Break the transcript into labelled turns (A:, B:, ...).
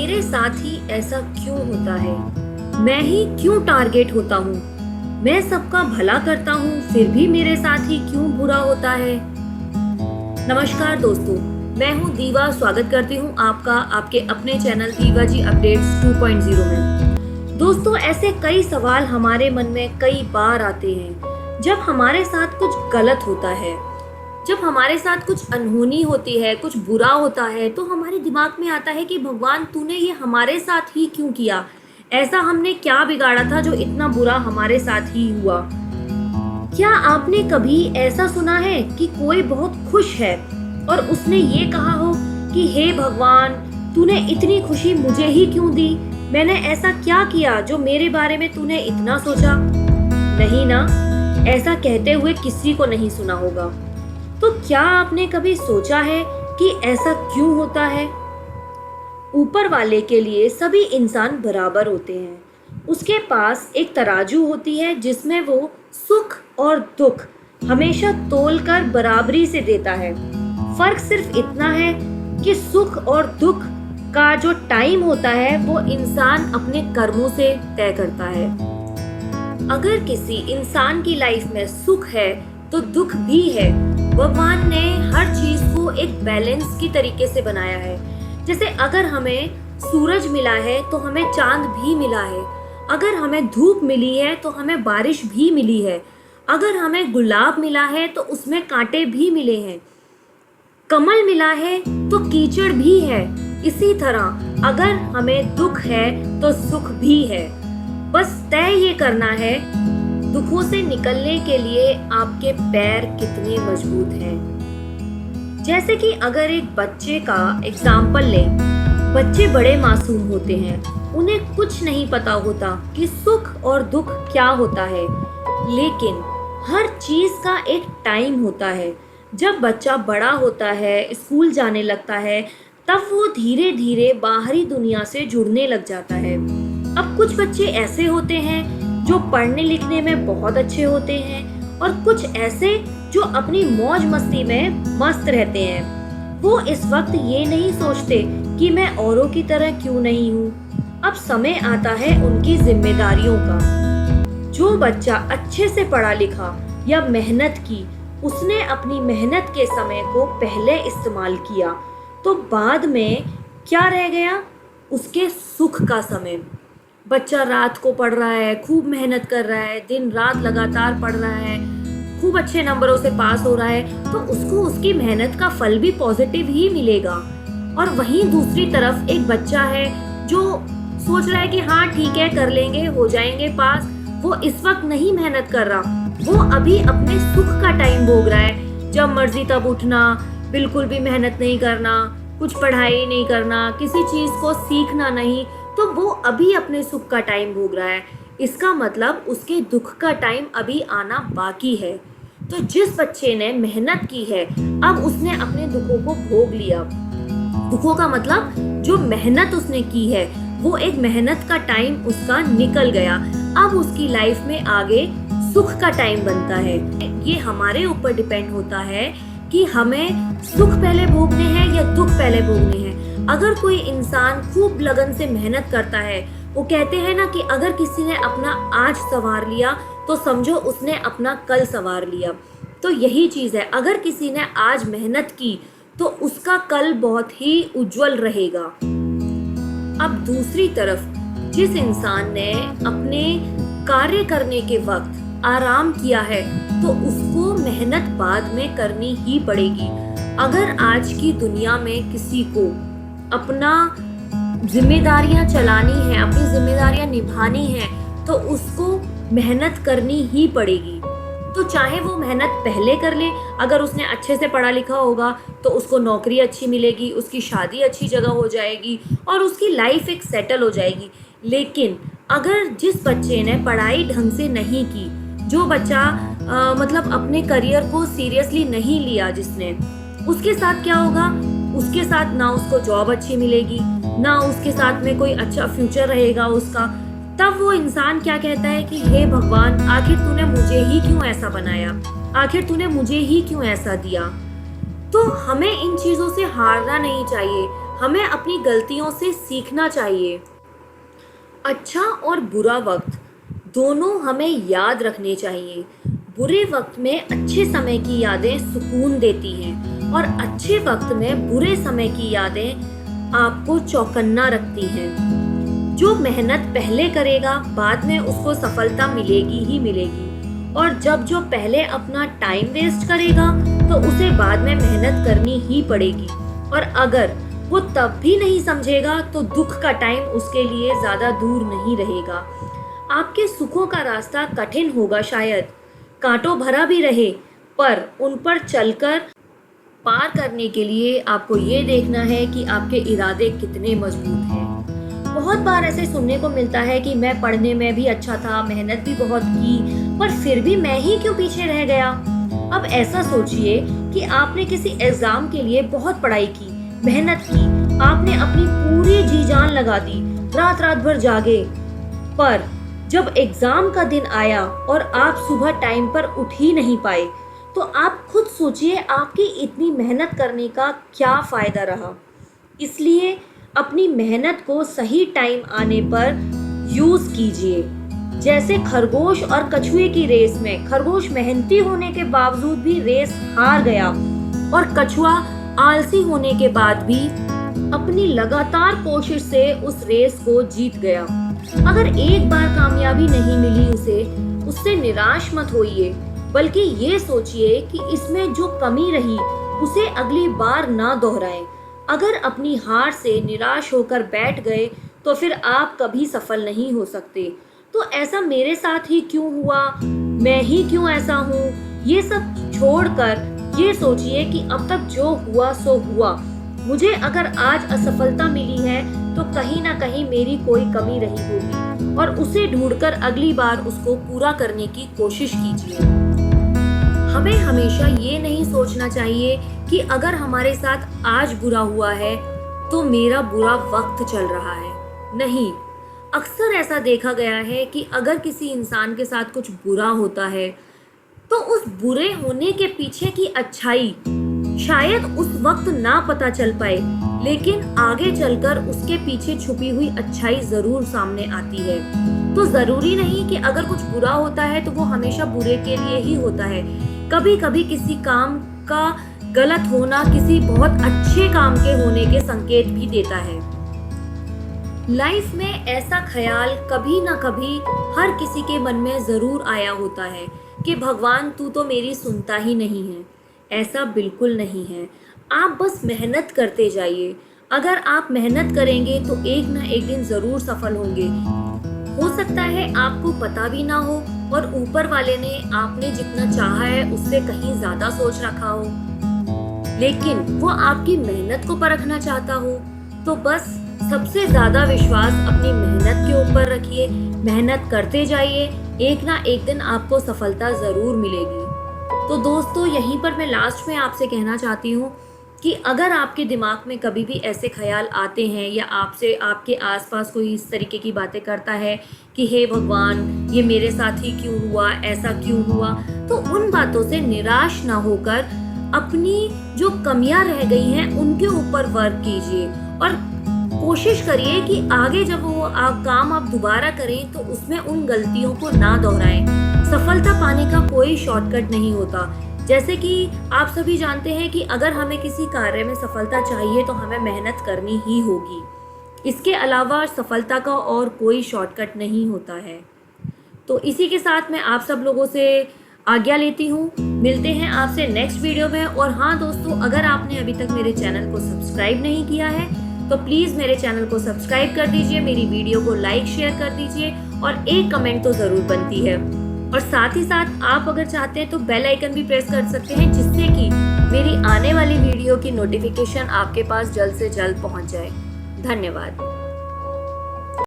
A: मेरे साथ ही ऐसा क्यों होता है? मैं ही क्यों टारगेट होता हूँ? मैं सबका भला करता हूँ फिर भी मेरे साथ ही क्यों बुरा होता है? नमस्कार दोस्तों, मैं हूँ दीवा। स्वागत करती हूँ आपका आपके अपने चैनल दीवा जी अपडेट्स 2.0 में। दोस्तों, ऐसे कई सवाल हमारे मन में कई बार आते हैं जब हमारे साथ कुछ गलत होता है, जब हमारे साथ कुछ अनहोनी होती है, कुछ बुरा होता है, तो हमारे दिमाग में आता है कि भगवान तूने ये हमारे साथ ही क्यों किया? ऐसा हमने क्या बिगाड़ा था जो इतना बुरा हमारे साथ ही हुआ? क्या आपने कभी ऐसा सुना है कि कोई बहुत खुश है और उसने ये कहा हो कि हे भगवान, तूने इतनी खुशी मुझे ही क्यों दी? मैंने ऐसा क्या किया जो मेरे बारे में तूने इतना सोचा? नहीं ना, ऐसा कहते हुए किसी को नहीं सुना होगा। तो क्या आपने कभी सोचा है कि ऐसा क्यों होता है? ऊपर वाले के लिए सभी इंसान बराबर होते हैं। उसके पास एक तराजू होती है जिसमें वो सुख और दुख हमेशा तोलकर बराबरी से देता है। फर्क सिर्फ इतना है कि सुख और दुख का जो टाइम होता है वो इंसान अपने कर्मों से तय करता है। अगर किसी इंसान की लाइफ में सुख है तो दुख भी है। भगवान ने हर चीज को एक बैलेंस की तरीके से बनाया है। जैसे अगर हमें सूरज मिला है तो हमें चांद भी मिला है। अगर हमें धूप मिली है तो हमें बारिश भी मिली है। अगर हमें गुलाब मिला है तो उसमें कांटे भी मिले हैं। कमल मिला है तो कीचड़ भी है। इसी तरह अगर हमें दुख है तो सुख भी है। बस तय ये करना है दुखों से निकलने के लिए आपके पैर कितने मजबूत हैं। जैसे कि अगर एक बच्चे का एग्जाम्पल लें, बच्चे बड़े मासूम होते हैं, उन्हें कुछ नहीं पता होता कि सुख और दुख क्या होता है। लेकिन हर चीज का एक टाइम होता है। जब बच्चा बड़ा होता है, स्कूल जाने लगता है, तब वो धीरे धीरे बाहरी दुनिया से जुड़ने लग जाता है। अब कुछ बच्चे ऐसे होते हैं जो पढ़ने लिखने में बहुत अच्छे होते हैं और कुछ ऐसे जो अपनी मौज मस्ती में मस्त रहते हैं। वो इस वक्त ये नहीं सोचते कि मैं औरों की तरह क्यों नहीं हूँ। अब समय आता है उनकी जिम्मेदारियों का। जो बच्चा अच्छे से पढ़ा लिखा या मेहनत की, उसने अपनी मेहनत के समय को पहले इस्तेमाल किया, तो बाद में क्या रह गया? उसके सुख का समय। बच्चा रात को पढ़ रहा है, खूब मेहनत कर रहा है, दिन रात लगातार पढ़ रहा है, खूब अच्छे नंबरों से पास हो रहा है, तो उसको उसकी मेहनत का फल भी पॉजिटिव ही मिलेगा। और वहीं दूसरी तरफ एक बच्चा है जो सोच रहा है कि हाँ ठीक है, कर लेंगे, हो जाएंगे पास। वो इस वक्त नहीं मेहनत कर रहा, वो अभी अपने सुख का टाइम भोग रहा है। जब मर्जी तब उठना, बिल्कुल भी मेहनत नहीं करना, कुछ पढ़ाई नहीं करना, किसी चीज को सीखना नहीं, तो वो अभी अपने सुख का टाइम भोग रहा है। इसका मतलब उसके दुख का टाइम अभी आना बाकी है। तो जिस बच्चे ने मेहनत की है, अब उसने अपने दुखों को भोग लिया। दुखों का मतलब जो मेहनत उसने की है, वो एक मेहनत का टाइम उसका निकल गया। अब उसकी लाइफ में आगे सुख का टाइम बनता है। ये हमारे ऊपर डिपेंड होता है कि हमें सुख पहले भोगने हैं या दुख पहले भोगने हैं। अगर कोई इंसान खूब लगन से मेहनत करता है, वो कहते हैं ना कि अगर किसी ने अपना आज संवार लिया तो समझो उसने अपना कल संवार लिया। तो यही चीज़ है, अगर किसी ने आज मेहनत की तो उसका कल बहुत ही उज्जवल रहेगा। अब दूसरी तरफ जिस इंसान ने अपने कार्य करने के वक्त आराम किया है, तो उसको मेहनत बाद में करनी ही पड़ेगी। अगर आज की दुनिया में किसी को अपना जिम्मेदारियां चलानी है, अपनी जिम्मेदारियां निभानी है, तो उसको मेहनत करनी ही पड़ेगी। तो चाहे वो मेहनत पहले कर ले, अगर उसने अच्छे से पढ़ा लिखा होगा तो उसको नौकरी अच्छी मिलेगी, उसकी शादी अच्छी जगह हो जाएगी और उसकी लाइफ एक सेटल हो जाएगी। लेकिन अगर जिस बच्चे ने पढ़ाई ढंग से नहीं की, जो बच्चा मतलब अपने करियर को सीरियसली नहीं लिया जिसने, उसके साथ क्या होगा? उसके साथ ना उसको जॉब अच्छी मिलेगी, ना उसके साथ में कोई अच्छा फ्यूचर रहेगा उसका। तब वो इंसान क्या कहता है कि हे भगवान, आखिर तूने मुझे ही क्यों ऐसा बनाया? आखिर तूने मुझे ही क्यों ऐसा दिया? तो हमें इन चीज़ों से हारना नहीं चाहिए। हमें अपनी गलतियों से सीखना चाहिए। अच्छा और बुरा वक्त दोनों हमें याद रखने चाहिए। बुरे वक्त में अच्छे समय की यादें सुकून देती हैं और अच्छे वक्त में बुरे समय की यादें आपको चौकन्ना रखती हैं। जो मेहनत पहले करेगा बाद में उसको सफलता मिलेगी ही मिलेगी, और जो पहले अपना टाइम वेस्ट करेगा तो उसे बाद में मेहनत करनी ही पड़ेगी। और अगर वो तब भी नहीं समझेगा तो दुख का टाइम उसके लिए ज़्यादा दूर नहीं रहेगा। आपके सुखों का रास्ता कठिन होगा, शायद कांटों भरा भी रहे, पर उन पर चलकर पार करने के लिए आपको ये देखना है कि आपके इरादे कितने मजबूत हैं। बहुत बार ऐसे सुनने को मिलता है कि मैं पढ़ने में भी अच्छा था, मेहनत भी बहुत की, पर फिर भी मैं ही क्यों पीछे रह गया। अब ऐसा सोचिए कि आपने किसी एग्जाम के लिए बहुत पढ़ाई की, मेहनत की, आपने अपनी पूरी जी जान लगा दी, रात रात भर जागे, पर जब एग्जाम का दिन आया और आप सुबह टाइम पर उठ ही नहीं पाए, तो आप खुद सोचिए आपकी इतनी मेहनत करने का क्या फ़ायदा रहा। इसलिए अपनी मेहनत को सही टाइम आने पर यूज़ कीजिए। जैसे खरगोश और कछुए की रेस में खरगोश मेहनती होने के बावजूद भी रेस हार गया और कछुआ आलसी होने के बाद भी अपनी लगातार कोशिश से उस रेस को जीत गया। अगर एक बार कामयाबी नहीं मिली उससे निराश मत होइए, बल्कि ये सोचिए कि इसमें जो कमी रही उसे अगली बार ना दोहराएं। अगर अपनी हार से निराश होकर बैठ गए तो फिर आप कभी सफल नहीं हो सकते। तो ऐसा मेरे साथ ही क्यों हुआ, मैं ही क्यों ऐसा हूँ, ये सब छोड़कर ये सोचिए कि अब तक जो हुआ सो हुआ। मुझे अगर आज असफलता मिली है तो कहीं ना कहीं मेरी कोई कमी रही होगी, और उसे ढूंढकर अगली बार उसको पूरा करने की कोशिश कीजिए। हमें हमेशा ये नहीं सोचना चाहिए कि अगर हमारे साथ आज बुरा हुआ है तो मेरा बुरा वक्त चल रहा है। नहीं, अक्सर ऐसा देखा गया है कि अगर किसी इंसान के साथ कुछ बुरा होता है तो उस बुरे होने के पीछे की अच्छाई शायद उस वक्त ना पता चल पाए, लेकिन आगे चलकर उसके पीछे छुपी हुई अच्छाई जरूर सामने आती है। तो जरूरी नहीं कि अगर कुछ बुरा होता है तो वो हमेशा बुरे के लिए ही होता है। कभी कभी किसी काम का गलत होना किसी बहुत अच्छे काम के होने के संकेत भी देता है। लाइफ में ऐसा ख्याल कभी ना कभी हर किसी के मन में जरूर आया होता है कि भगवान तू तो मेरी सुनता ही नहीं है। ऐसा बिल्कुल नहीं है, आप बस मेहनत करते जाइए। अगर आप मेहनत करेंगे तो एक ना एक दिन जरूर सफल होंगे। हो सकता है आपको पता भी ना हो और ऊपर वाले ने आपने जितना चाहा है उससे कहीं ज्यादा सोच रखा हो, लेकिन वो आपकी मेहनत को परखना चाहता हो। तो बस सबसे ज्यादा विश्वास अपनी मेहनत के ऊपर रखिए, मेहनत करते जाइए, एक ना एक दिन आपको सफलता जरूर मिलेगी। तो दोस्तों, यहीं पर मैं लास्ट में आपसे कहना चाहती हूँ कि अगर आपके दिमाग में कभी भी ऐसे ख्याल आते हैं या आपसे आपके आसपास कोई इस तरीके की बातें करता है कि हे भगवान ये मेरे साथ ही क्यों हुआ, ऐसा क्यों हुआ, तो उन बातों से निराश ना होकर अपनी जो कमियां रह गई हैं उनके ऊपर वर्क कीजिए और कोशिश करिए कि आगे जब वो काम आप दोबारा करें तो उसमें उन गलतियों को ना दोहराएं। सफलता पाने का कोई शॉर्टकट नहीं होता। जैसे कि आप सभी जानते हैं कि अगर हमें किसी कार्य में सफलता चाहिए तो हमें मेहनत करनी ही होगी। इसके अलावा सफलता का और कोई शॉर्टकट नहीं होता है। तो इसी के साथ मैं आप सब लोगों से आज्ञा लेती हूँ। मिलते हैं आपसे नेक्स्ट वीडियो में। और हाँ दोस्तों, अगर आपने अभी तक मेरे चैनल को सब्सक्राइब नहीं किया है तो प्लीज़ मेरे चैनल को सब्सक्राइब कर दीजिए, मेरी वीडियो को लाइक शेयर कर दीजिए और एक कमेंट तो ज़रूर बनती है। और साथ ही साथ आप अगर चाहते हैं तो बेल आइकन भी प्रेस कर सकते हैं, जिससे कि मेरी आने वाली वीडियो की नोटिफिकेशन आपके पास जल्द से जल्द पहुंच जाए। धन्यवाद।